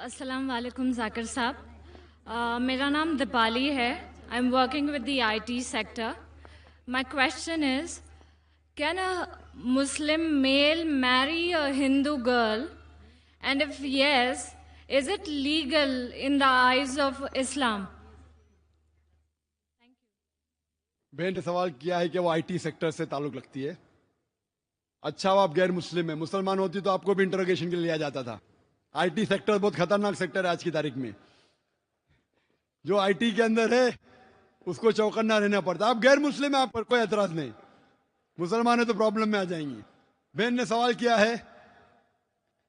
السلام علیکم ذاکر صاحب. میرا نام دیپالی ہے. I am working with the I T sector. My question is, can a Muslim male marry a Hindu girl, and if yes, is it legal in the eyes of Islam? بہن نے سوال کیا ہے کہ وہ آئی ٹی سیکٹر سے تعلق رکھتی ہے. اچھا وہ آپ غیر مسلم ہیں, مسلمان ہوتی تو آپ کو بھی انٹروگیشن کے لیے لیا جاتا تھا. آئی ٹی سیکٹر بہت خطرناک سیکٹر ہے آج کی تاریخ میں. جو آئی ٹی کے اندر ہے اس کو چوکنا رہنا پڑتا. آپ غیر مسلم ہیں, آپ پر کوئی اعتراض نہیں, مسلمان ہیں تو پرابلم میں آ جائیں گی. بہن نے سوال کیا ہے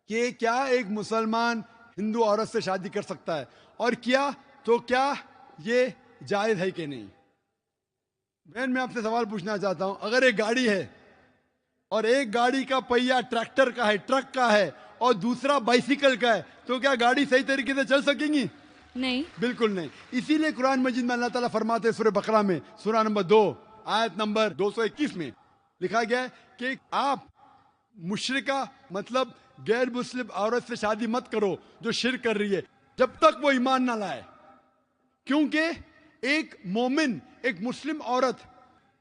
کہ کیا ایک مسلمان ہندو عورت سے شادی کر سکتا ہے, اور کیا تو کیا یہ جائز ہے کہ نہیں. بہن میں آپ سے سوال پوچھنا چاہتا ہوں, اگر ایک گاڑی ہے اور ایک گاڑی کا پہیا ٹریکٹر کا ہے, ٹرک کا ہے, اور دوسرا بائسیکل کا ہے, تو کیا گاڑی صحیح طریقے سے چل سکیں گی؟ نہیں, بالکل نہیں. اسی لیے قرآن مجید میں اللہ تعالیٰ فرماتے ہیں سورہ بقرہ میں سورہ نمبر 2 آیت نمبر 221 میں لکھا گیا ہے کہ آپ مشرکہ مطلب غیر مسلم عورت سے شادی مت کرو جو شرک کر رہی ہے جب تک وہ ایمان نہ لائے. کیونکہ ایک مومن, ایک مسلم عورت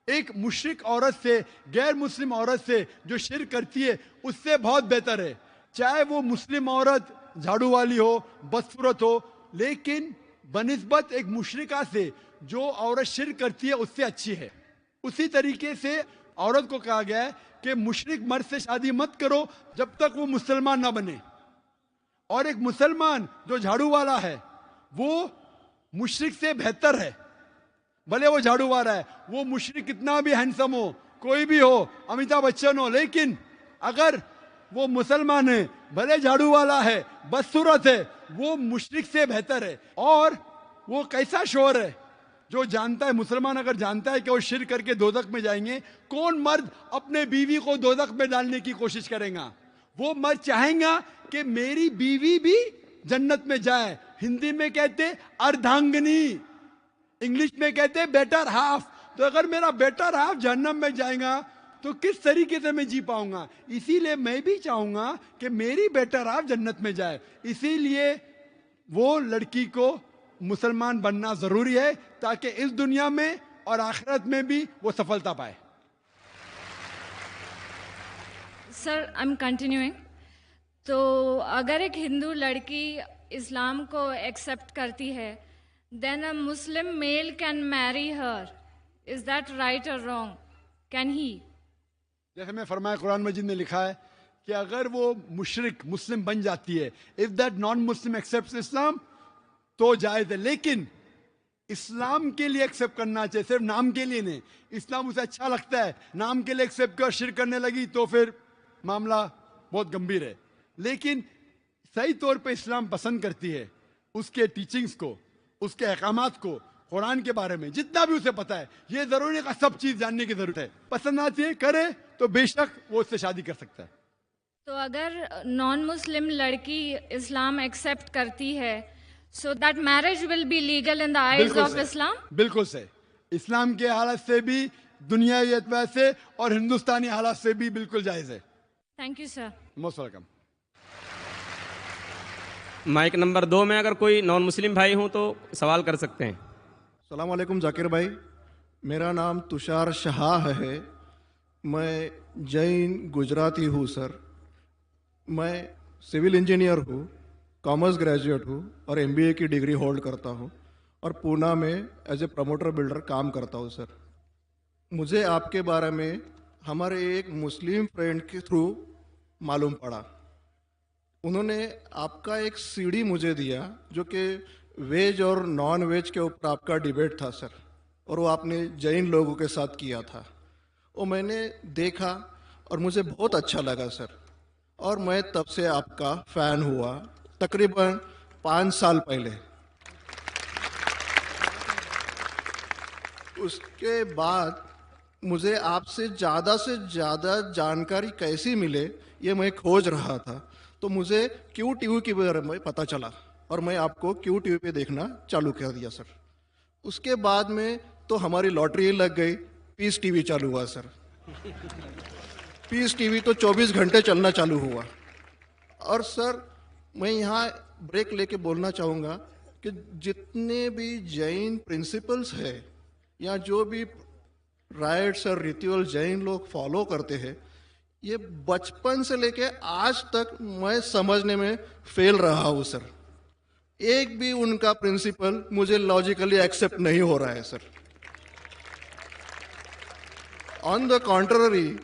ایک مشرک عورت سے, غیر مسلم عورت سے جو شرک کرتی ہے اس سے بہت بہتر ہے. چاہے وہ مسلم عورت جھاڑو والی ہو, بدصورت ہو, لیکن بنسبت ایک مشرکہ سے جو عورت شرک کرتی ہے اس سے اچھی ہے. اسی طریقے سے عورت کو کہا گیا ہے کہ مشرک مرد سے شادی مت کرو جب تک وہ مسلمان نہ بنے. اور ایک مسلمان جو جھاڑو والا ہے وہ مشرک سے بہتر ہے. بھلے وہ جھاڑو والا ہے, وہ مشرک کتنا بھی ہینڈسم ہو, کوئی بھی ہو, امیتابھ بچن ہو, لیکن اگر وہ مسلمان ہے, بھلے جھاڑو والا ہے, بدصورت ہے, وہ مشرک سے بہتر ہے. اور وہ کیسا شوہر ہے جو جانتا ہے, مسلمان اگر جانتا ہے کہ وہ شرک کر کے دوزخ میں جائیں گے, کون مرد اپنے بیوی کو دوزخ میں ڈالنے کی کوشش کرے گا؟ وہ مرد چاہیں گا کہ میری بیوی بھی جنت میں جائے. ہندی میں کہتے اردھانگنی, انگلش میں کہتے بیٹر ہاف. تو اگر میرا بیٹر ہاف جہنم میں جائے گا تو کس طریقے سے میں جی پاؤں گا؟ اسی لیے میں بھی چاہوں گا کہ میری بیٹر ہاف جنت میں جائے. اسی لیے وہ لڑکی کو مسلمان بننا ضروری ہے تاکہ اس دنیا میں اور آخرت میں بھی وہ سفلتا پائے. سر آئی ایم کنٹینیوئنگ. تو اگر ایک ہندو لڑکی اسلام کو ایکسیپٹ کرتی ہے, then a Muslim male can marry her. Is that right or wrong? Can he? جیسے میں فرمایا قرآن مجید میں لکھا ہے کہ اگر وہ مشرک مسلم بن جاتی ہے, if that non-Muslim accepts Islam, تو جائز ہے. لیکن اسلام کے لیے ایکسیپٹ کرنا چاہیے, صرف نام کے لیے نہیں. اسلام اسے اچھا لگتا ہے, نام کے لیے ایکسیپٹ کر شرک کرنے لگی تو پھر معاملہ بہت گمبھیر ہے. لیکن صحیح طور پہ اسلام پسند کرتی ہے اس کے ٹیچنگز کو, اس کے احکامات کو, قرآن کے بارے میں جتنا بھی اسے پتا ہے. یہ ضروری نہیں کہ سب چیز جاننے کی ضرورت ہے, پسند آتی ہے کرے تو بے شک وہ اس سے شادی کر سکتا ہے. تو اگر نان مسلم لڑکی اسلام ایکسیپٹ کرتی ہے, so that marriage will be legal in the eyes of Islam? بالکل صحیح. اسلام کے حالت سے بھی, دنیاوی اعتبار سے اور ہندوستانی حالات سے بھی بالکل جائز ہے. Thank you sir. Most welcome. Mic number 2 میں اگر کوئی نان مسلم بھائی ہوں تو سوال کر سکتے ہیں. السلام علیکم ذاکر بھائی, میرا نام تشار شہا ہے, میں جین گجراتی ہوں سر. میں سول انجینئر ہوں, کامرس گریجویٹ ہوں اور MBA کی ڈگری ہولڈ کرتا ہوں, اور پونا میں ایز اے پروموٹر بلڈر کام کرتا ہوں سر. مجھے آپ کے بارے میں ہمارے ایک مسلم فرینڈ کے تھرو معلوم پڑا. انہوں نے آپ کا ایک CD مجھے دیا جو کہ ویج اور نان ویج کے اوپر آپ کا ڈیبیٹ تھا سر, اور وہ آپ نے جین لوگوں کے ساتھ کیا تھا. وہ میں نے دیکھا اور مجھے بہت اچھا لگا سر, اور میں تب سے آپ کا فین ہوا تقریباً 5 سال پہلے. اس کے بعد مجھے آپ سے زیادہ جانکاری کیسی ملے یہ میں کھوج رہا تھا, تو مجھے کیو ٹی وی کے بارے میں پتہ چلا اور میں آپ کو کیو ٹی وی پہ دیکھنا چالو کر دیا سر. اس کے بعد میں تو ہماری لاٹری لگ گئی, پیس ٹی وی چالو ہوا سر. پیس ٹی وی تو 24 گھنٹے چلنا چالو ہوا. اور سر میں یہاں ब्रेक लेके बोलना चाहूँगा कि जितने भी जैन प्रिंसिपल्स है या जो भी राइट्स और रिचुअल जैन लोग फॉलो करते हैं, ये बचपन से लेके आज तक मैं समझने में फेल रहा हूँ सर। एक भी उनका प्रिंसिपल मुझे लॉजिकली एक्सेप्ट नहीं हो रहा है सर। ऑन द कॉन्ट्ररी,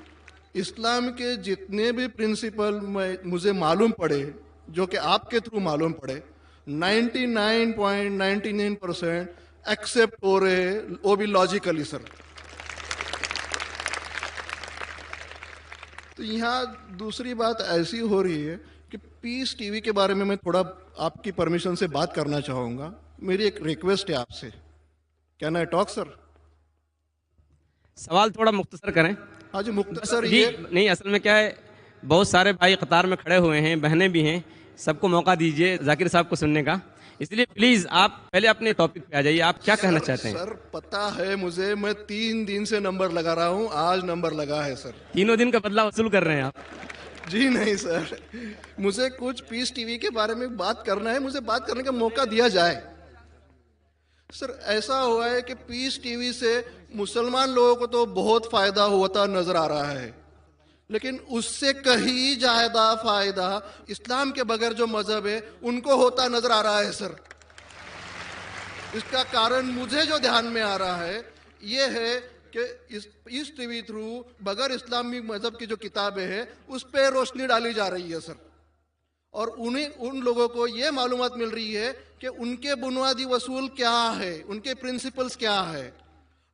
इस्लाम के जितने भी प्रिंसिपल मुझे मालूम पड़े, जो कि आपके थ्रू मालूम पड़े, 99.99% एक्सेप्ट हो रहे, वो भी लॉजिकली सर। तो यहाँ दूसरी बात ऐसी हो रही है कि पीस टीवी के बारे में मैं थोड़ा आपकी परमिशन से बात करना चाहूँगा। मेरी एक रिक्वेस्ट है आपसे, कैन आई टॉक सर? सवाल थोड़ा मुख्तसर करें। हाँ जी, मुख्तसर जी, ये नहीं, असल में क्या है, बहुत सारे भाई कतार में खड़े हुए हैं, बहनें भी हैं, सबको मौका दीजिए जाकिर साहब को सुनने का। इसलिए प्लीज आप पहले अपने टॉपिक पे आ जाइए, आप क्या कहना चाहते हैं? सर पता है मुझे, मैं 3 दिन से नंबर लगा रहा हूँ, आज नंबर लगा है सर। 3 दिन का बदला वसूल कर रहे हैं आप? जी नहीं सर, मुझे कुछ पीस टीवी के बारे में बात करना है, मुझे बात करने का मौका दिया जाए। सर ऐसा हुआ है कि पीस टीवी से मुसलमान लोगों को तो बहुत फायदा होता नजर आ रहा है, लेकिन उससे कहीं ज्यादा फायदा इस्लाम के बगैर जो मजहब है उनको होता नजर आ रहा है सर। इसका कारण मुझे जो ध्यान में आ रहा है ये है कि इस टीवी थ्रू बगैर इस्लामी मजहब की जो किताबें हैं उस पर रोशनी डाली जा रही है सर, और उन लोगों को ये मालूमात मिल रही है कि उनके बुनियादी वसूल क्या है, उनके प्रिंसिपल्स क्या है।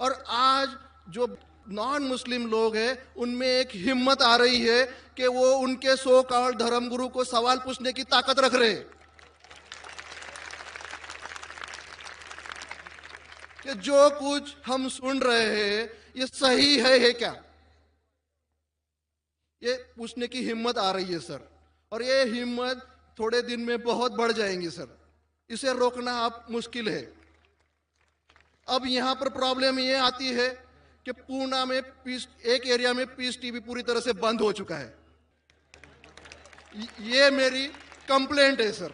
और आज जो नॉन मुस्लिम लोग हैं उनमें एक हिम्मत आ रही है कि वो उनके सो कॉल्ड धर्मगुरु को सवाल पूछने की ताकत रख रहे हैं कि जो कुछ हम सुन रहे हैं ये सही है क्या, ये पूछने की हिम्मत आ रही है सर। और ये हिम्मत थोड़े दिन में बहुत बढ़ जाएंगी सर, इसे रोकना आप मुश्किल है। अब यहां पर प्रॉब्लम ये आती है कि पूना में एक एरिया में पीस टीवी पूरी तरह से बंद हो चुका है, ये मेरी कंप्लेंट है सर।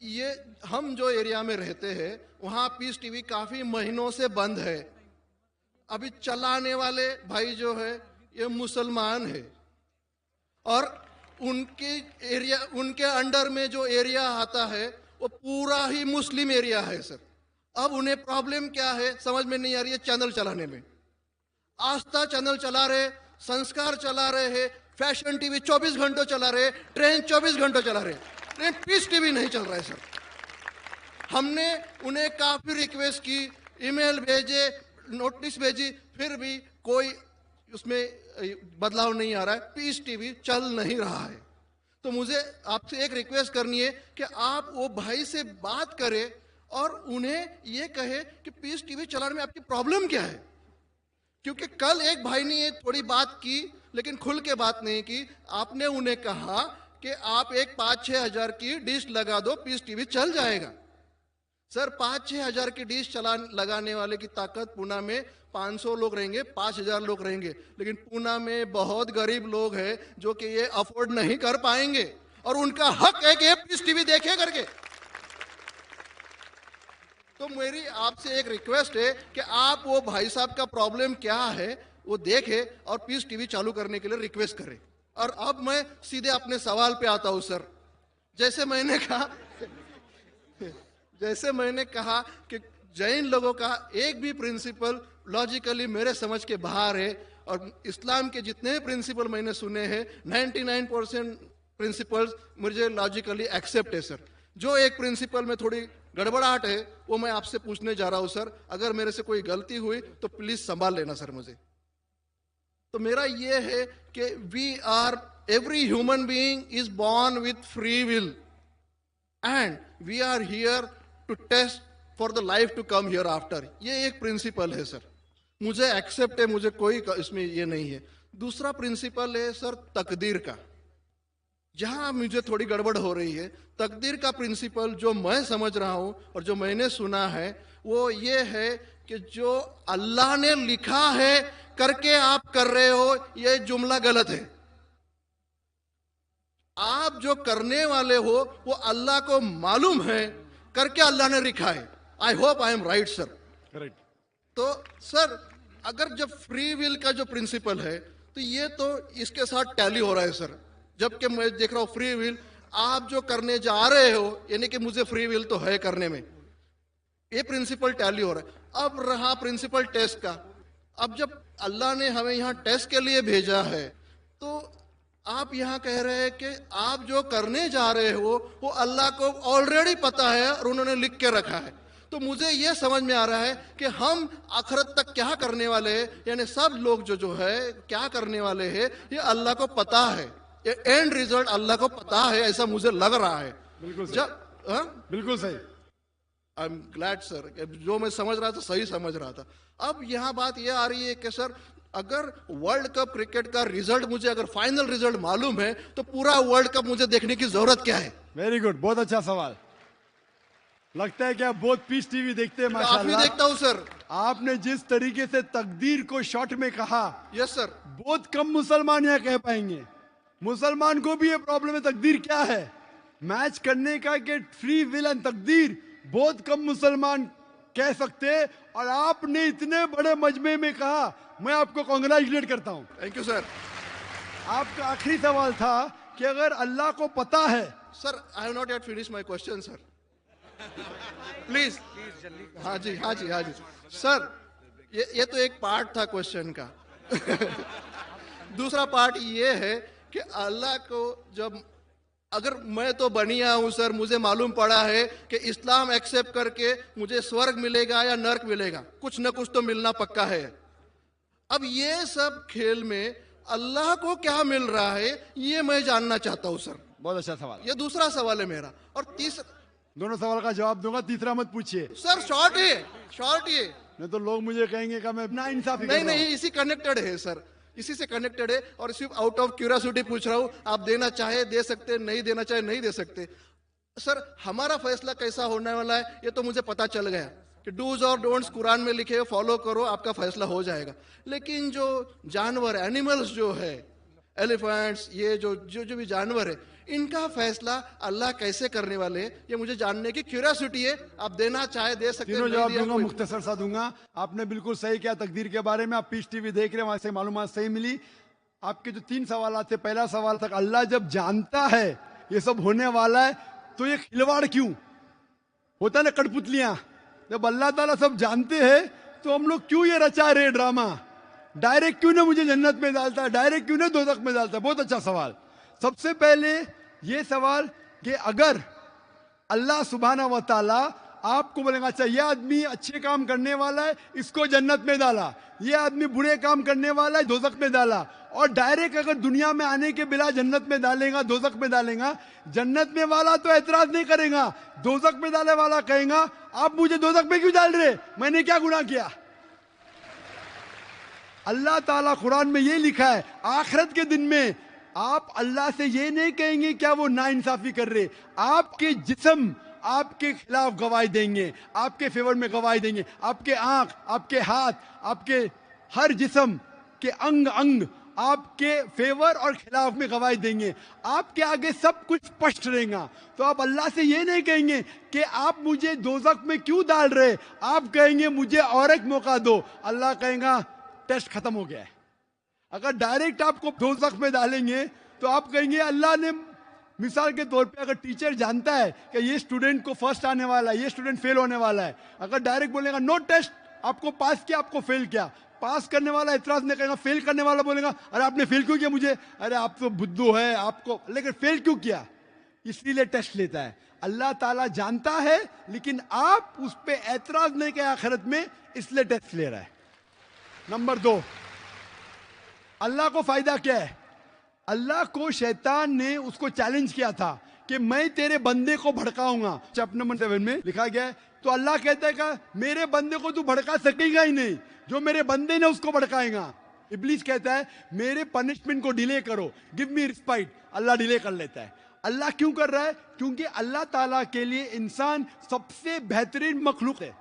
ये हम जो एरिया में रहते हैं वहां पीस टीवी काफी महीनों से बंद है। अभी चलाने वाले भाई जो है ये मुसलमान है, और उनके अंडर में जो एरिया आता है वो पूरा ही मुस्लिम एरिया है सर। अब उन्हें प्रॉब्लम क्या है समझ में नहीं आ रही है चैनल चलाने में। आस्था चैनल चला रहे, संस्कार चला रहे हैं, फैशन टीवी 24 घंटों चला रहे, ट्रेन 24 घंटों चला रहे, लेकिन पीस टीवी नहीं चल रहा है सर। हमने उन्हें काफी रिक्वेस्ट की, ईमेल भेजे, नोटिस भेजी, फिर भी कोई उसमें बदलाव नहीं आ रहा है, पीस टीवी चल नहीं रहा है। तो मुझे आपसे एक रिक्वेस्ट करनी है कि आप वो भाई से बात करें और उन्हें ये कहे कि पीस टीवी चलाने में आपकी प्रॉब्लम क्या है। क्योंकि कल एक भाई ने ये थोड़ी बात की लेकिन खुल के बात नहीं की। आपने उन्हें कहा कि आप एक 5-6 हजार की डिश लगा दो, पीस टीवी चल जाएगा। सर 5-6 हजार की डिश लगाने वाले की ताकत पूना में 500 लोग रहेंगे, 5000 लोग रहेंगे, लेकिन पूना में बहुत गरीब लोग हैं जो कि ये अफोर्ड नहीं कर पाएंगे, और उनका हक है कि ये पीस टीवी देखे करके। तो मेरी आपसे एक रिक्वेस्ट है कि आप वो भाई साहब का प्रॉब्लम क्या है वो देखें और पीस टीवी चालू करने के लिए रिक्वेस्ट करें। और अब मैं सीधे अपने सवाल पे आता हूं सर। जैसे मैंने कहा कि जैन लोगों का एक भी प्रिंसिपल लॉजिकली मेरे समझ के बाहर है, और इस्लाम के जितने प्रिंसिपल मैंने सुने हैं 99% प्रिंसिपल्स मुझे लॉजिकली एक्सेप्ट है सर। जो एक प्रिंसिपल में थोड़ी गड़बड़ाहट है वो मैं आपसे पूछने जा रहा हूं सर। अगर मेरे से कोई गलती हुई तो प्लीज संभाल लेना सर मुझे। तो मेरा ये है कि every human being is born with free will and we are here to test for the life to come hereafter. ये एक प्रिंसिपल है सर, मुझे एक्सेप्ट है, मुझे कोई इसमें ये नहीं है। दूसरा प्रिंसिपल है सर तकदीर का, जहां मुझे थोड़ी गड़बड़ हो रही है। तकदीर का प्रिंसिपल जो मैं समझ रहा हूं और जो मैंने सुना है वो ये है कि जो अल्लाह ने लिखा है करके आप कर रहे हो, ये जुमला गलत है। آپ جو کرنے والے ہو وہ اللہ کو معلوم ہے کر کے اللہ نے لکھا ہے. I hope I am right sir. Correct. تو سر اگر جب فری ول کا جو پرنسپل ہے تو یہ تو اس کے ساتھ ٹیلی ہو رہا ہے سر. جبکہ میں دیکھ رہا ہوں فری ول آپ جو کرنے جا رہے ہو یعنی کہ مجھے فری ول تو ہے کرنے میں, یہ پرنسپل ٹیلی ہو رہا ہے. اب رہا پرنسپل ٹیسٹ کا. اب جب اللہ نے ہمیں یہاں ٹیسٹ کے لیے بھیجا ہے تو آپ یہاں کہہ رہے ہیں کہ آپ جو کرنے جا رہے ہو وہ اللہ کو آلریڈی پتا ہے اور انہوں نے لکھ کے رکھا ہے. تو مجھے یہ سمجھ میں آ رہا ہے کہ ہم آخرت تک کیا کرنے والے ہیں, یعنی سب لوگ جو ہے کیا کرنے والے ہیں یہ اللہ کو پتا ہے, یہ اینڈ ریزلٹ اللہ کو پتا ہے, ایسا مجھے لگ رہا ہے. बिल्कुल सही. جب बिल्कुल सही. آئی ایم گلیڈ سر, جو میں سمجھ رہا تھا صحیح سمجھ رہا تھا. اب یہاں بات یہ آ رہی ہے کہ سر اگر ورلڈ کپ کرکٹ کا ریزلٹ مجھے اگر فائنل ریزلٹ معلوم ہے تو پورا ورلڈ کپ مجھے دیکھنے کی ضرورت کیا ہے؟ वेरी गुड, बहुत अच्छा सवाल. लगता है कि आप बहुत पीस टीवी देखते हैं काफी माशाल्लाह. देखता हूँ सर. आपने जिस तरीके से तकदीर को शॉर्ट में कहा, यस सर. बहुत कम मुसलमान यहाँ कह पाएंगे. मुसलमान को भी ये प्रॉब्लम है तकदीर क्या है, मैच करने का कि फ्री विल एंड तकदीर बहुत कम मुसलमान कह सकते हैं. और आपने इतने बड़े मजमे में कहा, मैं आपको कांग्रेचुलेट करता हूँ. Thank you sir. आपका आखिरी सवाल था कि अगर अल्लाह को पता है, sir I have not yet finish my question sir. Please. हाँ जी हाँ जी हाँ जी सर, ये तो एक पार्ट था क्वेश्चन का. दूसरा पार्ट ये है कि अल्लाह को जब अगर मैं तो बनिया हूं सर, मुझे मालूम पड़ा है कि इस्लाम एक्सेप्ट करके मुझे स्वर्ग मिलेगा या नर्क मिलेगा, कुछ न कुछ तो मिलना पक्का है. अब ये सब खेल में अल्लाह को क्या मिल रहा है ये मैं जानना चाहता हूं सर. बहुत अच्छा सवाल. ये दूसरा सवाल है मेरा. और तीसरा दोनों सवाल का जवाब दूंगा, तीसरा मत पूछिए, सर शॉर्ट है, शॉर्ट ये. नहीं तो लोग मुझे कहेंगे कि मैं ना इंसाफी कर नहीं रहा हूं. नहीं इसी कनेक्टेड है सर, इसी से कनेक्टेड है. और सिर्फ आउट ऑफ क्यूरियोसिटी पूछ रहा हूँ, आप देना चाहे दे सकते, नहीं देना चाहे नहीं दे सकते. सर हमारा फैसला कैसा होने वाला है ये तो मुझे पता चल गया कि डूज और डोंट्स कुरान में लिखे, फॉलो करो आपका फैसला हो जाएगा. लेकिन जो जानवर एनिमल्स जो है, एलिफेंट्स, ये जो भी जानवर है, इनका फैसला अल्लाह कैसे करने वाले हैं ये मुझे जानने की क्यूरियोसिटी है. आप देना चाहे दे सकते हैं, तीनों नहीं जवाब दिया दूंगा, कोई- मुख्तसर सा दूंगा. आपने बिल्कुल सही किया तकदीर के बारे में. आप पीस टीवी देख रहे हैं, वहां से मालूमात सही मिली. आपके जो 3 सवाल थे, पहला सवाल था अल्लाह जब जानता है ये सब होने वाला है तो ये खिलवाड़ क्यों होता है ना, कठपुतलियां. जब अल्लाह ताला सब जानते हैं तो हम लोग क्यों ये रचा रहे ड्रामा, डायरेक्ट क्यों ना मुझे जन्नत में डालता है, डायरेक्ट क्यों ना दोजख में डालता है. बहुत अच्छा सवाल. सबसे पहले ये सवाल कि अगर अल्लाह सुब्हाना व ताला आपको बोलेगा अच्छा ये आदमी अच्छे काम करने वाला है इसको जन्नत में डाला, ये आदमी बुरे काम करने वाला है दोजख में डाला, और डायरेक्ट अगर दुनिया में आने के बिना जन्नत में डालेगा दोजख में डालेगा, जन्नत में वाला तो एतराज नहीं करेगा, दोजख में डाले वाला कहेगा आप मुझे दोजख में क्यों डाल रहे, मैंने क्या गुनाह किया. अल्लाह ताला कुरान में ये लिखा है आखिरत के दिन में आप अल्लाह से ये नहीं कहेंगे क्या वो नाइंसाफी कर रहे, आपके जिस्म आपके खिलाफ गवाही देंगे, आपके फेवर में गवाही देंगे. आपके आंख, आपके हाथ, आपके हर जिस्म के अंग अंग आपके फेवर और खिलाफ में गवाही देंगे. आपके आगे सब कुछ स्पष्ट रहेगा. तो आप अल्लाह से ये नहीं कहेंगे कि आप मुझे दोजख में क्यों डाल रहे, आप कहेंगे मुझे और एक मौका दो. अल्लाह कहेगा टेस्ट खत्म हो गया है. अगर डायरेक्ट आपको दोजख में डालेंगे तो आप कहेंगे अल्लाह ने, मिसाल के तौर पे अगर टीचर जानता है कि ये स्टूडेंट को फर्स्ट आने वाला है, ये स्टूडेंट फेल होने वाला है, अगर डायरेक्ट बोलेगा नो टेस्ट, आपको पास किया आपको फेल किया, पास करने वाला एतराज नहीं करेगा, फेल करने वाला बोलेगा अरे आपने फेल क्यों किया मुझे, अरे आप तो बुद्धू है आपको, लेकिन फेल क्यों किया, इसीलिए टेस्ट लेता है. अल्लाह ताला जानता है लेकिन आप उस पर एतराज नहीं किया आखिरत में, इसलिए टेस्ट ले रहा है. नंबर 2, अल्लाह को फायदा क्या है. अल्लाह को शैतान ने उसको चैलेंज किया था कि मैं तेरे बंदे को भड़काऊंगा. चैप्टर नंबर 7 में लिखा गया है. तो अल्लाह कहता है कि मेरे बंदे को तू भड़का सकेगा ही नहीं, जो मेरे बंदे ने उसको भड़काएगा. इब्लीस कहता है मेरे पनिशमेंट को डिले करो, गिव मी रिस्पाइट. अल्लाह डिले कर लेता है. अल्लाह क्यों कर रहा है, क्योंकि अल्लाह ताला के लिए इंसान सबसे बेहतरीन मखलूक है,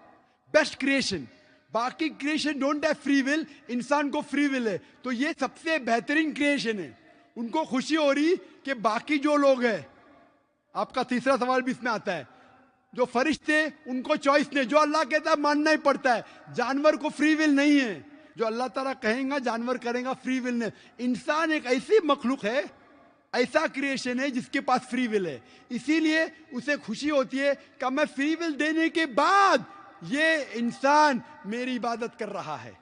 बेस्ट क्रिएशन. बाकी creation don't have free will, इंसान को फ्री विल है, तो ये सबसे बेहतरीन क्रिएशन है. उनको खुशी हो रही कि बाकी जो लोग हैं, आपका तीसरा सवाल भी इसमें आता है, जो फरिश्ते उनको चॉइस नहीं, जो अल्लाह कहता है मानना ही पड़ता है, जानवर को फ्री विल नहीं है, जो अल्लाह ताला कहेगा जानवर करेगा, फ्री विल नहीं। इंसान एक ऐसी मखलूक है, ऐसा क्रिएशन है जिसके पास फ्री विल है, इसीलिए उसे खुशी होती है कि मैं फ्री विल देने के बाद ये इंसान मेरी इबादत कर रहा है।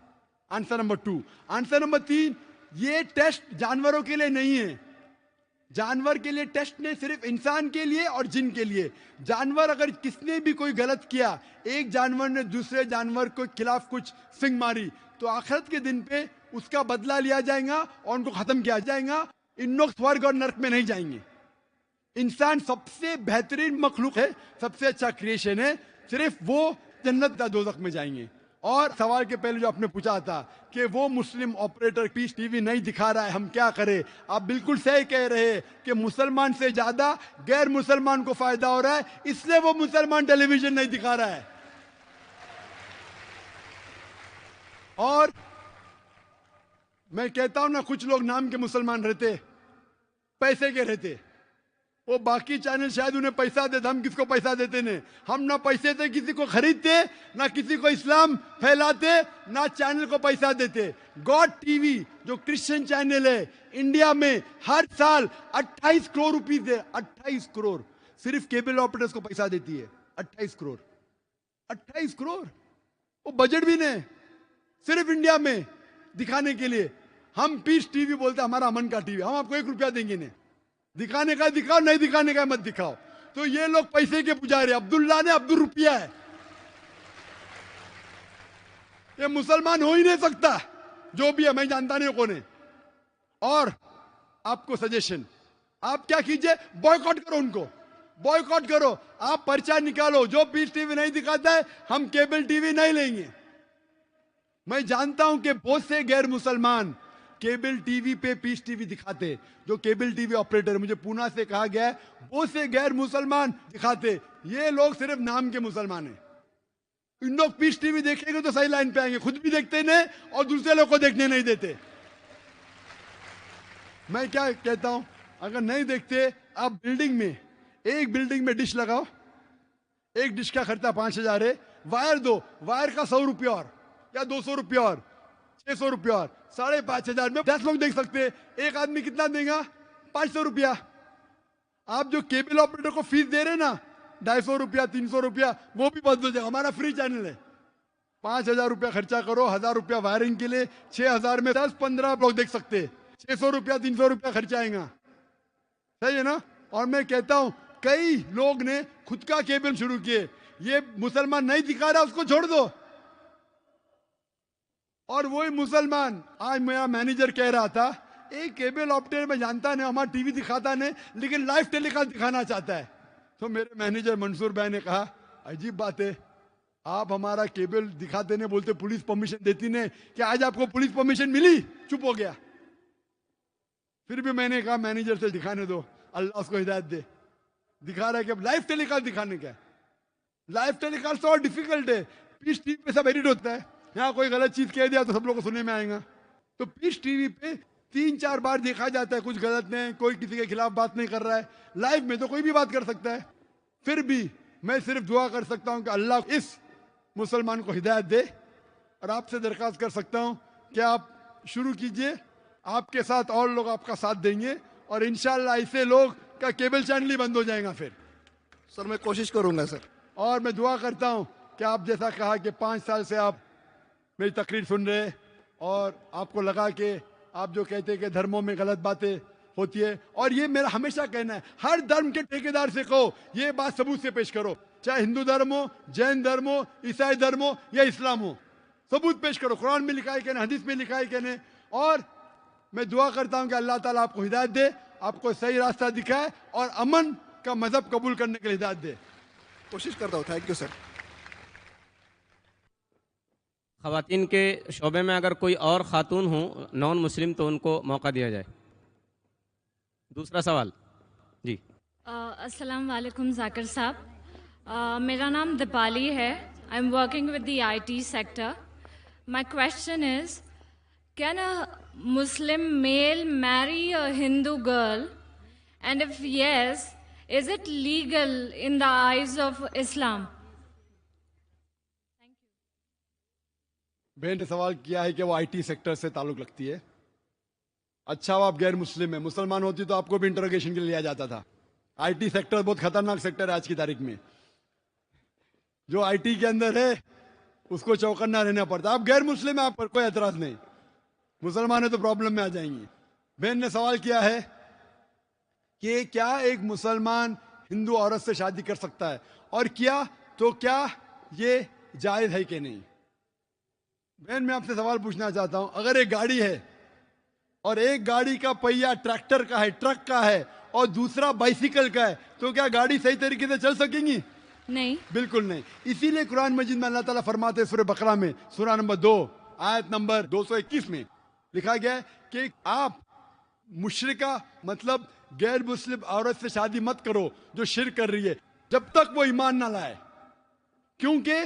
Answer number 2। आंसर नंबर 3, ये टेस्ट जानवरों के लिए नहीं है, जानवर के लिए टेस्ट नहीं, सिर्फ इंसान के लिए और जिन के लिए। जानवर अगर किसने भी कोई गलत किया, एक जानवर ने दूसरे जानवर के खिलाफ कुछ सिंग मारी, तो आखिरत के दिन पे उसका बदला लिया जाएगा और उनको खत्म किया जाएगा। इन लोग स्वर्ग और नरक में नहीं जाएंगे। इंसान सबसे बेहतरीन मखलूक है, सबसे अच्छा क्रिएशन है, सिर्फ वो जन्नत या दोज़ख में जाएंगे। और सवाल के पहले जो आपने पूछा था कि वो मुस्लिम ऑपरेटर पीस टीवी नहीं दिखा रहा है, हम क्या करें, आप बिल्कुल सही कह रहे हैं कि मुसलमान से ज्यादा गैर मुसलमान को फायदा हो रहा है, इसलिए वो मुसलमान टेलीविजन नहीं दिखा रहा है। और मैं कहता हूं ना, कुछ लोग नाम के मुसलमान रहते, पैसे के रहते, वो बाकी चैनल शायद उन्हें पैसा देते, हम किसको पैसा देते नहीं, हम ना पैसे से किसी को खरीदते, ना किसी को इस्लाम फैलाते, ना चैनल को पैसा देते। गॉड टीवी जो क्रिश्चियन चैनल है, इंडिया में हर साल 28 करोड़ रुपीस है, 28 करोड़ सिर्फ केबल ऑपरेटर्स को पैसा देती है। 28 करोड़, 28 करोड़, वो बजट भी नहीं, सिर्फ इंडिया में दिखाने के लिए। हम पीस टीवी बोलते हैं हमारा अमन का टीवी, हम आपको 1 रुपया देंगे नहीं, दिखाने का दिखाओ, नहीं दिखाने का मत दिखाओ। तो ये लोग पैसे के पुजारी, अब्दुल्ला ने अब्दुल रुपया है, ये मुसलमान हो ही नहीं सकता, जो भी है, मैं जानता नहीं कौन है। और आपको सजेशन, आप क्या कीजिए, बॉयकॉट करो उनको, बॉयकॉट करो, आप पर्चा निकालो, जो पीस टीवी नहीं दिखाता है हम केबल टीवी नहीं लेंगे। मैं जानता हूं कि बहुत से गैर मुसलमान केबल टीवी पे पीस टीवी दिखाते, जो केबल टीवी ऑपरेटर, मुझे पूना से कहा गया है, बहुत से गैर मुसलमान दिखाते, ये लोग सिर्फ नाम के मुसलमान हैं। इन लोग पीस टीवी देखेंगे तो सही लाइन पे आएंगे, खुद भी देखते नहीं और दूसरे लोग को देखने नहीं देते। मैं क्या कहता हूं, अगर नहीं देखते, आप बिल्डिंग में, एक बिल्डिंग में डिश लगाओ, एक डिश का खर्चा 5000 है, वायर दो, वायर का 100 रुपया और या 200 रुपया और 600 रुपया और 5,500 में 10 लोग देख सकते हैं। एक आदमी कितना देगा, 500 रुपया। आप जो केबल ऑपरेटर को फीस दे रहे ना, 250 रुपया 300 रुपया, वो भी बंद हो जाएगा। हमारा फ्री चैनल है, 5,000 रुपया खर्चा करो, 1,000 रुपया वायरिंग के लिए, 6,000 में 10-15 लोग देख सकते हैं, 600 रुपया 300 रुपया खर्चा आएगा, सही है ना। और मैं कहता हूं कई लोग ने खुद का केबल शुरू किए, ये मुसलमान नहीं दिखा रहा उसको छोड़ दो। और वही मुसलमान, आज मेरा मैनेजर कह रहा था, एक केबल ऑपरेटर में जानता नहीं, हमारा टीवी दिखाता नहीं, लेकिन लाइव टेलीकास्ट दिखाना चाहता है। तो मेरे मैनेजर मंसूर भाई ने कहा, अजीब बात है, आप हमारा केबल दिखाते नहीं, बोलते पुलिस परमिशन देती नहीं, कि आज आपको पुलिस परमिशन मिली, चुप हो गया। फिर भी मैंने कहा मैनेजर से दिखाने दो, अल्लाह उसको हिदायत दे, दिखा रहा है कि लाइव टेलीकास्ट दिखाने का। लाइव टेलीकास्ट तो और डिफिकल्ट है, पीस टीवी पे सब एडिट होता है, यहाँ कोई गलत चीज कह दिया तो सब लोग को सुनने में आएगा। तो पीस टीवी पे 3-4 बार देखा जाता है, कुछ गलत नहीं, कोई किसी के खिलाफ बात नहीं कर रहा है। लाइव में तो कोई भी बात कर सकता है। फिर भी मैं सिर्फ दुआ कर सकता हूं कि अल्लाह इस मुसलमान को हिदायत दे, और आपसे दरख्वास्त कर सकता हूं कि आप शुरू कीजिए, आपके साथ और लोग आपका साथ देंगे, और इंशाल्लाह ऐसे लोग का केबल चैनल ही बंद हो जाएगा फिर। सर मैं कोशिश करूंगा सर। और मैं दुआ करता हूं कि आप जैसा कहा कि 5 साल से आप मेरी तकरीर सुन रहे, और आपको लगा कि आप जो कहते हैं कि धर्मों में गलत बातें होती है, और ये मेरा हमेशा कहना है, हर धर्म के ठेकेदार से कहो, ये बात सबूत से पेश करो, चाहे हिंदू धर्म हो, जैन धर्म हो, ईसाई धर्म हो या इस्लाम हो, सबूत पेश करो, कुरान में लिखा है कि नहीं, हदीस में लिखा है कि नहीं। और मैं दुआ करता हूं कि अल्लाह ताला आपको हिदायत दे, आपको सही रास्ता दिखाए, और अमन का मजहब कबूल करने के लिए हिदायत दे। कोशिश करता हूँ। Thank you sir. ख़वातीन के शोबे में अगर कोई और ख़ातून हो नॉन मुस्लिम तो उनको मौका दिया जाए। दूसरा सवाल जी। अस्सलाम वालेकुम जाकिर साहब, मेरा नाम दीपाली है, I am working with the IT sector. My question is, can a Muslim male marry a Hindu girl? And if yes, is it legal in the eyes of Islam? बहन ने सवाल किया है कि वो आईटी सेक्टर से ताल्लुक रखती है. अच्छा, आप गैर मुस्लिम है, मुसलमान होती तो आपको भी इंटरोगेशन के लिए लिया जाता था. आईटी सेक्टर बहुत खतरनाक सेक्टर है आज की तारीख में. जो आईटी के अंदर है उसको चौकन्ना रहना पड़ता है. आप गैर मुस्लिम है, आप पर कोई एतराज नहीं. मुसलमान है तो प्रॉब्लम में आ जाएंगे. बहन ने सवाल किया है कि क्या एक मुसलमान हिंदू औरत से शादी कर सकता है, और किया तो क्या ये जायज है कि नहीं. बहन, मैं आपसे सवाल पूछना चाहता हूं, अगर एक गाड़ी है और एक गाड़ी का पहिया ट्रैक्टर का है, ट्रक का है, और दूसरा बाइसिकल का है, तो क्या गाड़ी सही तरीके से चल सकेंगी? नहीं. बिल्कुल नहीं. इसीलिए कुरान मजीद में अल्लाह ताला फरमाते हैं, सूरह बकरा में सूरह नंबर 2 आयत नंबर 221 में लिखा गया है कि आप मुशरिका मतलब गैर मुस्लिम औरत से शादी मत करो जो शिर्क कर रही है, जब तक वो ईमान ना लाए. क्योंकि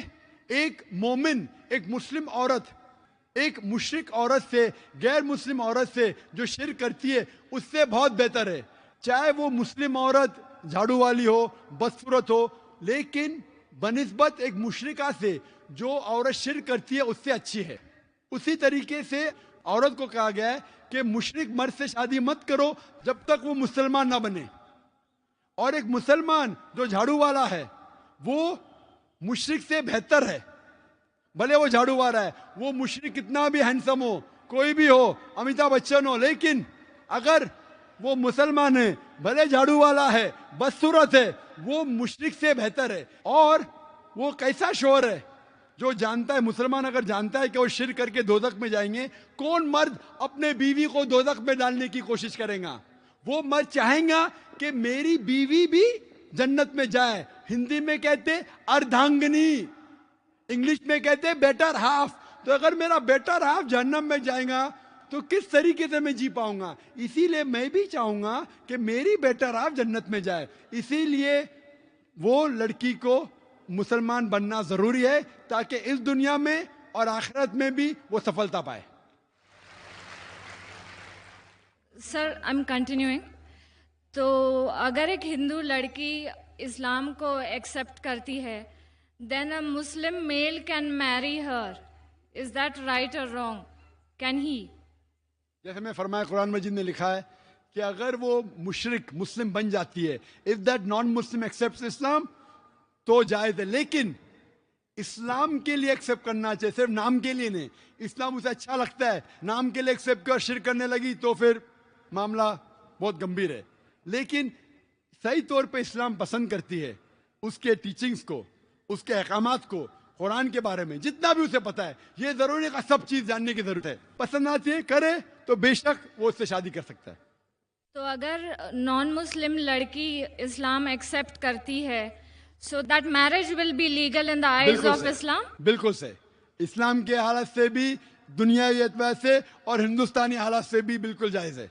एक मोमिन, एक मुस्लिम औरत एक मुशरिक औरत से, गैर मुस्लिम औरत से जो शिर्क करती है उससे बहुत बेहतर है. चाहे वो मुस्लिम औरत झाड़ू वाली हो, बदसूरत हो, लेकिन बनिस्बत एक मुशरिका से जो औरत शिर्क करती है उससे अच्छी है. उसी तरीके से औरत को कहा गया है कि मुशरिक मर्द से शादी मत करो जब तक वो मुसलमान ना बने. और एक मुसलमान जो झाड़ू वाला है वो मुशरिक से बेहतर है. भले वो झाड़ू वाला है, वो मुशरिक कितना भी हैंडसम हो, कोई भी हो, अमिताभ बच्चन हो, लेकिन अगर वो मुसलमान है, भले झाड़ू वाला है, बदसूरत है, वो मुशरिक से बेहतर है. और वो कैसा शोर है जो जानता है, मुसलमान अगर जानता है कि वो शिर्क करके दोजख में जाएंगे, कौन मर्द अपने बीवी को दोजख में डालने की कोशिश करेगा? वो मर्द चाहेगा कि मेरी बीवी भी जन्नत में जाए. हिंदी में कहते अर्धांगिनी, इंग्लिश में कहते बेटर हाफ. तो अगर मेरा बेटर हाफ जहन्नम में जाएगा तो किस तरीके से मैं जी पाऊंगा? इसीलिए मैं भी चाहूंगा कि मेरी बेटर हाफ जन्नत में जाए. इसीलिए वो लड़की को मुसलमान बनना जरूरी है ताकि इस दुनिया में और आखिरत में भी वो सफलता पाए. Sir, I am continuing. तो अगर एक हिंदू लड़की इस्लाम को एक्सेप्ट करती है, then a Muslim male can marry her. Is that right or wrong? Can he? जैसे मैं फरमाया, कुरान मजीद में लिखा है कि अगर वो मुशरिक मुस्लिम बन जाती है, if that non Muslim accepts Islam, तो जायज है. लेकिन इस्लाम के लिए एक्सेप्ट करना चाहिए, सिर्फ नाम के लिए नहीं. इस्लाम उसे अच्छा लगता है, नाम के लिए एक्सेप्ट कर शिर्क करने लगी तो फिर मामला बहुत गंभीर है. लेकिन सही तौर पे इस्लाम पसंद करती है उसके टीचिंग्स को, उसके अहकामात को, कुरान के बारे में जितना भी उसे पता है. ये जरूरी नहीं कि सब चीज जानने की जरूरत है. पसंद आती है, करे तो बेशक वो उससे शादी कर सकता है. तो अगर नॉन मुस्लिम लड़की इस्लाम एक्सेप्ट करती है, so that marriage will be legal in the eyes of Islam? बिल्कुल सही. इस्लाम के हालत से भी, दुनियावी एतबार से और हिंदुस्तानी हालत से भी बिल्कुल जायज है.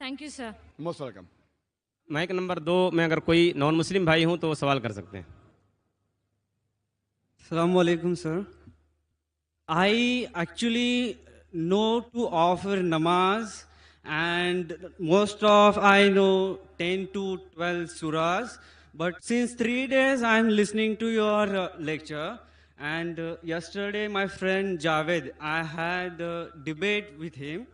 Thank you sir. Most welcome. Mike number 2 में अगर कोई नॉन मुस्लिम भाई हो तो वो सवाल कर सकते हैं. Assalamu alaikum, sir. I actually know to offer namaz, and most of I know 10 to 12 surahs. But since 3 days I am listening to your lecture, and yesterday my friend Javed, I had a debate with him.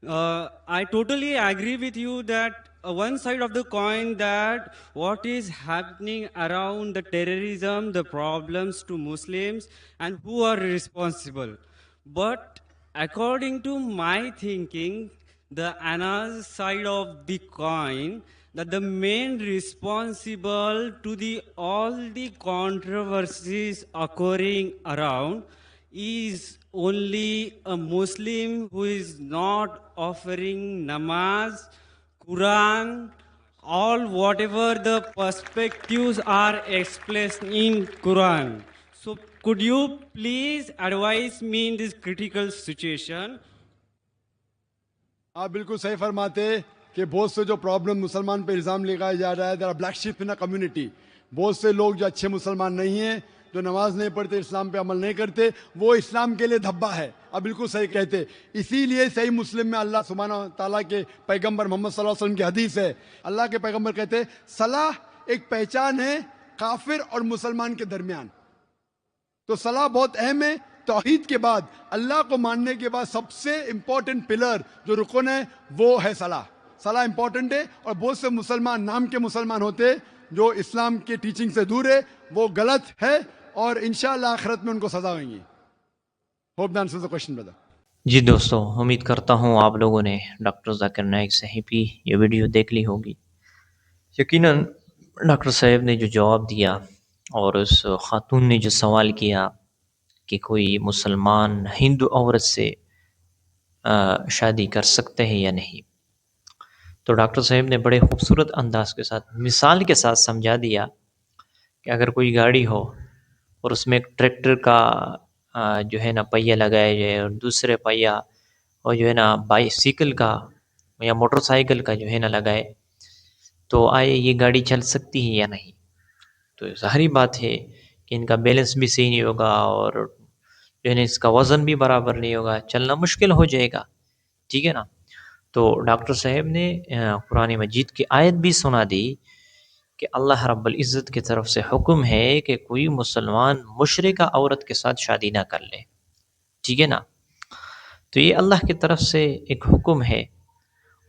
I totally agree with you that one side of the coin, that what is happening around the terrorism, the problems to Muslims, and who are responsible. But according to my thinking, the another side of the coin, that the main responsible to all the controversies occurring around is only a Muslim who is not offering namaz, Quran, all whatever the perspectives are expressed in Quran. So could you please advise me in this critical situation? आप बिल्कुल सही फरमाते कि बहुत से जो problem मुसलमान पे इल्ज़ाम लगाया जा रहा है, there are black sheep in a community. बहुत से लोग जो अच्छे मुसलमान नहीं हैं جو نماز نہیں پڑھتے, اسلام پہ عمل نہیں کرتے, وہ اسلام کے لیے دھبا ہے. اب بالکل صحیح کہتے. اسی لیے صحیح مسلم میں اللہ سبحانہ تعالیٰ کے پیغمبر محمد صلی اللہ علیہ وسلم کی حدیث ہے, اللہ کے پیغمبر کہتے صلاح ایک پہچان ہے کافر اور مسلمان کے درمیان. تو صلاح بہت اہم ہے. توحید کے بعد, اللہ کو ماننے کے بعد سب سے امپورٹنٹ پلر جو رکن ہے وہ ہے صلاح. صلاح امپورٹنٹ ہے, اور بہت سے مسلمان نام کے مسلمان ہوتے جو اسلام کے ٹیچنگ سے دور ہے, وہ غلط ہے, اور انشاءاللہ آخرت میں ان کو سزا ہوئیں گی. Hope that answers the question brother. جی دوستوں، امید کرتا ہوں آپ لوگوں نے ڈاکٹر ذاکر نائک صاحب کی یہ ویڈیو دیکھ لی ہوگی. یقیناً ڈاکٹر صاحب نے جو جواب دیا اور اس خاتون نے جو سوال کیا کہ کوئی مسلمان ہندو عورت سے شادی کر سکتے ہیں یا نہیں، تو ڈاکٹر صاحب نے بڑے خوبصورت انداز کے ساتھ مثال کے ساتھ سمجھا دیا کہ اگر کوئی گاڑی ہو اور اس میں ایک ٹریکٹر کا جو ہے نا پہیہ لگایا جائے اور دوسرے پہیہ اور جو ہے نا بائیسیکل کا یا موٹر سائیکل کا جو ہے نا لگائے، تو آئے یہ گاڑی چل سکتی ہے یا نہیں؟ تو ظاہری بات ہے کہ ان کا بیلنس بھی صحیح نہیں ہوگا اور جو ہے نا اس کا وزن بھی برابر نہیں ہوگا، چلنا مشکل ہو جائے گا. ٹھیک ہے نا. تو ڈاکٹر صاحب نے قرآن مجید کی آیت بھی سنا دی کہ اللہ رب العزت کی طرف سے حکم ہے کہ کوئی مسلمان مشرکہ عورت کے ساتھ شادی نہ کر لے. ٹھیک ہے نا. تو یہ اللہ کی طرف سے ایک حکم ہے،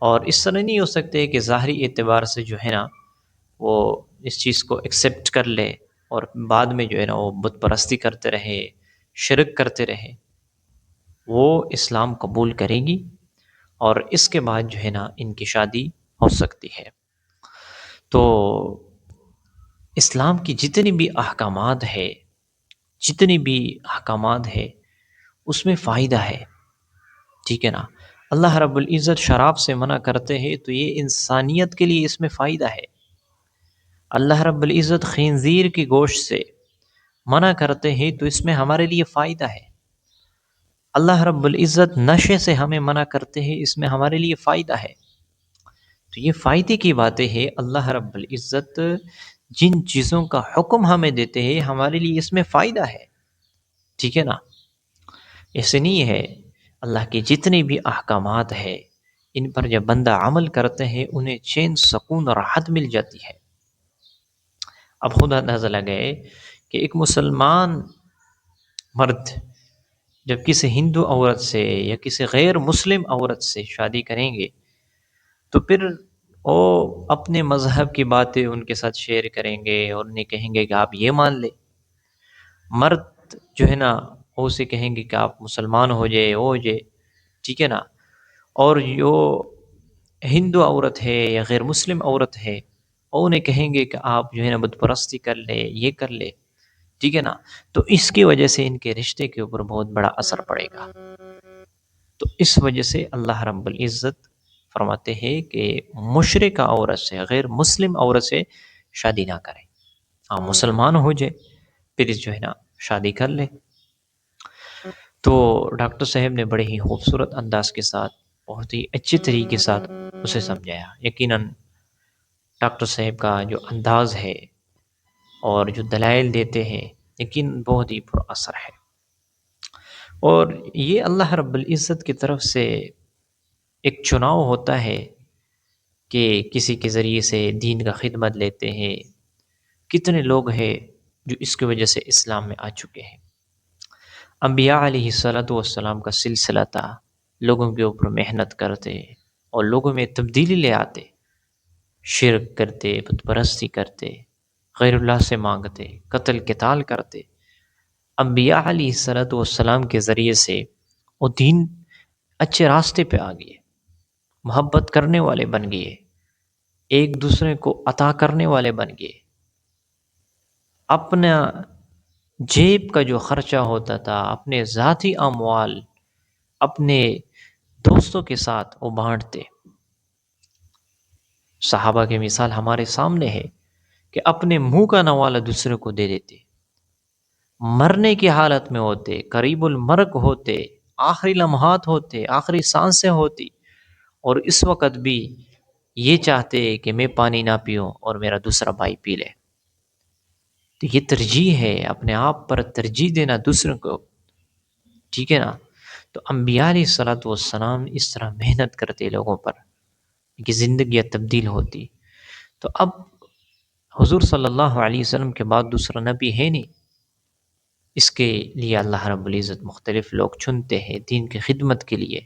اور اس طرح نہیں ہو سکتے کہ ظاہری اعتبار سے جو ہے نا وہ اس چیز کو ایکسیپٹ کر لے اور بعد میں جو ہے نا وہ بت پرستی کرتے رہے، شرک کرتے رہے. وہ اسلام قبول کرے گی اور اس کے بعد جو ہے نا ان کی شادی ہو سکتی ہے. تو اسلام کی جتنی بھی احکامات ہے اس میں فائدہ ہے. ٹھیک ہے نا. اللہ رب العزت شراب سے منع کرتے ہیں تو یہ انسانیت کے لیے اس میں فائدہ ہے. اللہ رب العزت خنزیر کی گوشت سے منع کرتے ہیں تو اس میں ہمارے لیے فائدہ ہے. اللہ رب العزت نشے سے ہمیں منع کرتے ہیں، اس میں ہمارے لیے فائدہ ہے. تو یہ فائدے کی باتیں ہیں. اللہ رب العزت جن چیزوں کا حکم ہمیں دیتے ہیں ہمارے لیے اس میں فائدہ ہے. ٹھیک ہے نا. ایسے نہیں ہے. اللہ کے جتنے بھی احکامات ہیں ان پر جب بندہ عمل کرتے ہیں انہیں چین سکون اور راحت مل جاتی ہے. اب خود اندازہ لگائے کہ ایک مسلمان مرد جب کسی ہندو عورت سے یا کسی غیر مسلم عورت سے شادی کریں گے تو پھر وہ اپنے مذہب کی باتیں ان کے ساتھ شیئر کریں گے اور انہیں کہیں گے کہ آپ یہ مان لیں. مرد جو ہے نا وہ اسے کہیں گے کہ آپ مسلمان ہو جائے، وہ ہو جائے. ٹھیک ہے نا. اور جو ہندو عورت ہے یا غیر مسلم عورت ہے وہ انہیں کہیں گے کہ آپ جو ہے نا بت پرستی کر لے، یہ کر لے. ٹھیک ہے نا. تو اس کی وجہ سے ان کے رشتے کے اوپر بہت بڑا اثر پڑے گا. تو اس وجہ سے اللہ رب العزت فرماتے ہیں کہ مشرکہ عورت سے، غیر مسلم عورت سے شادی نہ کریں. آپ مسلمان ہو جائے پھر جو ہے نا شادی کر لے. تو ڈاکٹر صاحب نے بڑے ہی خوبصورت انداز کے ساتھ بہت ہی اچھے طریقے سے اسے سمجھایا. یقیناً ڈاکٹر صاحب کا جو انداز ہے اور جو دلائل دیتے ہیں یقیناً بہت ہی پر اثر ہے. اور یہ اللہ رب العزت کی طرف سے ایک چناؤ ہوتا ہے کہ کسی کے ذریعے سے دین کا خدمت لیتے ہیں. کتنے لوگ ہیں جو اس کی وجہ سے اسلام میں آ چکے ہیں. انبیاء علیہ السلام کا سلسلہ تھا، لوگوں کے اوپر محنت کرتے اور لوگوں میں تبدیلی لے آتے، شرک کرتے، بت پرستی کرتے، غیر اللہ سے مانگتے، قتل قتال کرتے. انبیاء علیہ السلام کے ذریعے سے وہ دین اچھے راستے پہ آ گئے، محبت کرنے والے بن گئے، ایک دوسرے کو عطا کرنے والے بن گئے. اپنا جیب کا جو خرچہ ہوتا تھا، اپنے ذاتی اموال اپنے دوستوں کے ساتھ وہ بانٹتے. صحابہ کی مثال ہمارے سامنے ہے کہ اپنے منہ کا نوالہ دوسرے کو دے دیتے. مرنے کی حالت میں ہوتے، قریب المرگ ہوتے، آخری لمحات ہوتے، آخری سانسیں ہوتی، اور اس وقت بھی یہ چاہتے کہ میں پانی نہ پیوں اور میرا دوسرا بھائی پی لے. تو یہ ترجیح ہے، اپنے آپ پر ترجیح دینا دوسروں کو، ٹھیک ہے نا. تو انبیاء علیہ الصلوۃ والسلام اس طرح محنت کرتے لوگوں پر کہ زندگیاں تبدیل ہوتی. تو اب حضور صلی اللہ علیہ وسلم کے بعد دوسرا نبی ہے نہیں، اس کے لیے اللہ رب العزت مختلف لوگ چنتے ہیں دین کی خدمت کے لیے،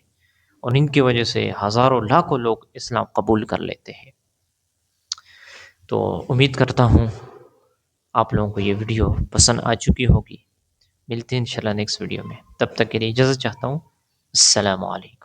اور ان کی وجہ سے ہزاروں لاکھوں لوگ اسلام قبول کر لیتے ہیں. تو امید کرتا ہوں آپ لوگوں کو یہ ویڈیو پسند آ چکی ہوگی. ملتے ہیں انشاءاللہ نیکسٹ ویڈیو میں، تب تک کے لیے اجازت چاہتا ہوں. السلام علیکم.